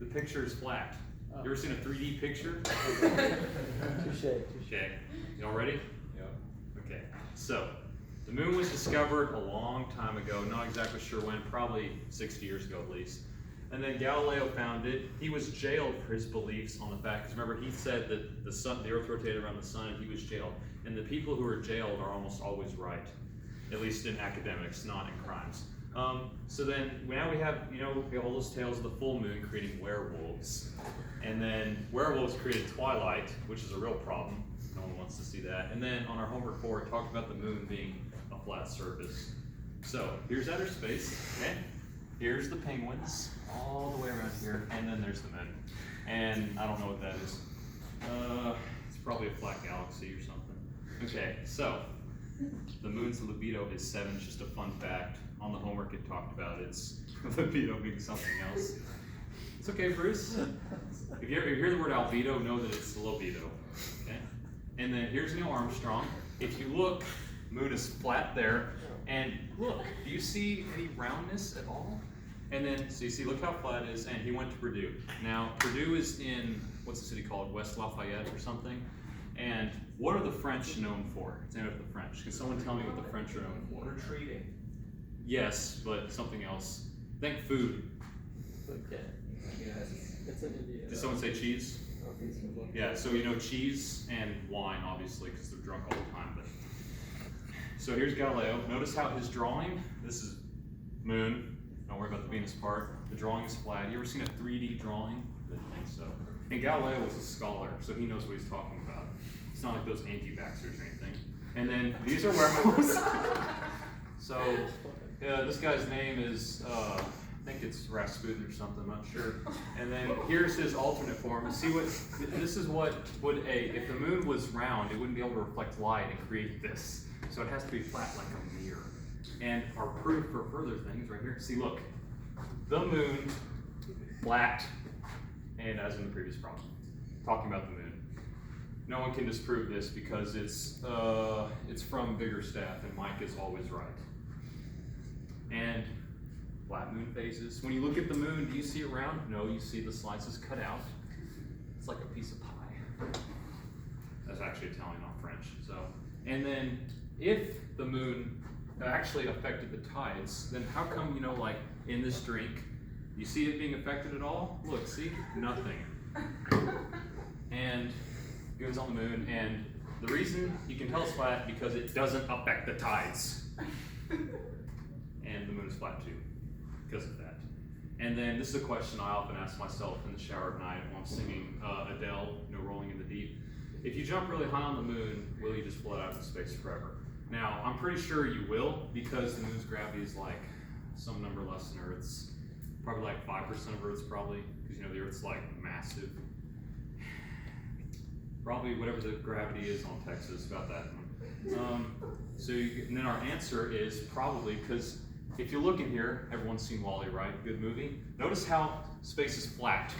The picture is flat. You ever seen a 3D picture? Touche. Okay, y'all ready? Yep. Okay, so the moon was discovered a long time ago, not exactly sure when, probably 60 years ago at least. And then Galileo found it. He was jailed for his beliefs on the fact, because remember he said that the earth rotated around the sun and he was jailed. And the people who are jailed are almost always right, at least in academics, not in crimes. So then now we have, we have all those tales of the full moon creating werewolves. And then werewolves created twilight, which is a real problem. No one wants to see that. And then on our homework 4, it talked about the moon being a flat surface. So here's outer space, okay? Here's the penguins, all the way around here, and then there's the moon. And I don't know what that is. It's probably a flat galaxy or something. Okay, so the moon's libido is 7, just a fun fact. On the homework it talked about its libido being something else. It's okay, Bruce. If you hear the word albedo, know that it's libido, okay? And then here's Neil Armstrong. If you look, moon is flat there, and look, do you see any roundness at all? And then, so you see, look how flat it is, and he went to Purdue. Now, Purdue is in, what's the city called, West Lafayette or something? And what are the French known for? It's named after the French. Can someone tell me what the French are known for? Retreating. Yes, but something else. Think food. Okay. It's in India. Did someone say cheese? Yeah, so cheese and wine, obviously, because they're drunk all the time. But so here's Galileo. Notice how his drawing, this is moon. Don't worry about the Venus part. The drawing is flat. You ever seen a 3D drawing? I didn't think so. And Galileo was a scholar, so he knows what he's talking about. It's not like those anti-vaxxers or anything. And then these are werewolves. So this guy's name is, I think it's Rasputin or something, I'm not sure. And then here's his alternate form. See what, this is what would if the moon was round, it wouldn't be able to reflect light and create this. So it has to be flat like a mirror. And our proof for further things right here. See, look, the moon, flat, and as in the previous problem, talking about the moon. No one can disprove this because it's from Biggerstaff, and Mike is always right. And flat moon phases. When you look at the moon, do you see it round? No, you see the slices cut out. It's like a piece of pie. That's actually Italian, not French. So, and then if the moon actually affected the tides, then how come, like in this drink, you see it being affected at all? Look, see, nothing. And it goes on the moon, and the reason you can tell it's flat because it doesn't affect the tides. And the moon is flat too, because of that. And then this is a question I often ask myself in the shower at night when I'm singing Adele, Rolling in the Deep. If you jump really high on the moon, will you just float out into space forever? Now, I'm pretty sure you will, because the moon's gravity is like some number less than Earth's. Probably like 5% of Earth's probably, because the Earth's like massive. Probably whatever the gravity is on Texas, about that one. And then our answer is probably, because if you look in here, everyone's seen WALL-E, right? Good movie. Notice how space is flat.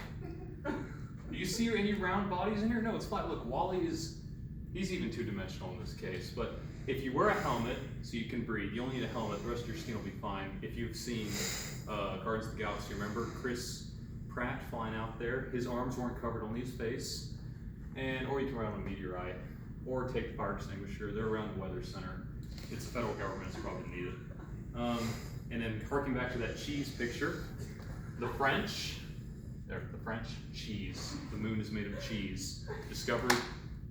Do you see any round bodies in here? No, it's flat. Look, WALL-E he's even two-dimensional in this case. But if you wear a helmet so you can breathe, you only need a helmet. The rest of your skin will be fine. If you've seen Guardians of the Galaxy, remember Chris Pratt flying out there? His arms weren't covered, only his face. Or you can ride on a meteorite, or take the fire extinguisher. They're around the weather center. It's the federal government, it's probably needed. And then harking back to that cheese picture, the French cheese. The moon is made of cheese. Discovered,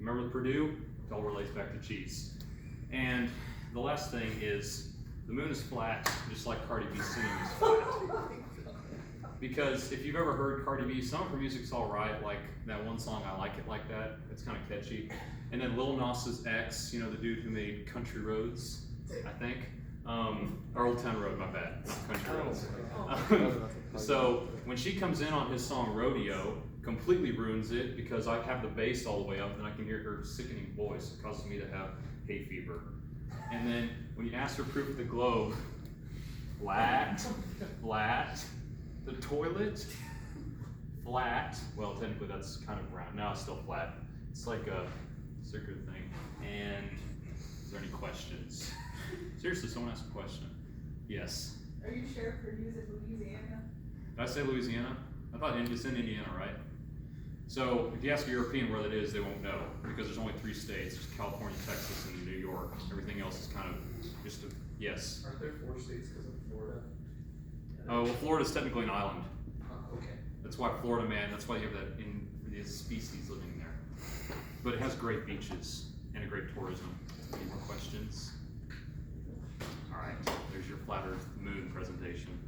remember Purdue? It all relates back to cheese. And the last thing is, the moon is flat, just like Cardi B singing is flat. Because if you've ever heard Cardi B, some of her music's all right, like that one song, I Like It Like That. It's kind of catchy. And then Lil Nas's ex, the dude who made Country Roads, I think. Or Old Town Road, my bad, not Country Roads. So when she comes in on his song Rodeo, completely ruins it because I have the bass all the way up and I can hear her sickening voice. It causes me to have hay fever. And then when you ask for proof of the globe, flat, the toilet, flat. Well, technically that's kind of round. Now it's still flat. It's like a circular thing. And is there any questions? Seriously, someone asked a question. Yes. Are you sure Purdue is in Louisiana? Did I say Louisiana? I thought it's in Indiana, right? So if you ask a European where that is, they won't know because there's only 3 states: there's California, Texas, and New York. Everything else is kind of just a yes. Aren't there 4 states because of Florida? Oh, well, Florida's technically an island. Okay. That's why Florida man. That's why you have that in species living there. But it has great beaches and a great tourism. Any more questions? All right, there's your flat Earth moon presentation.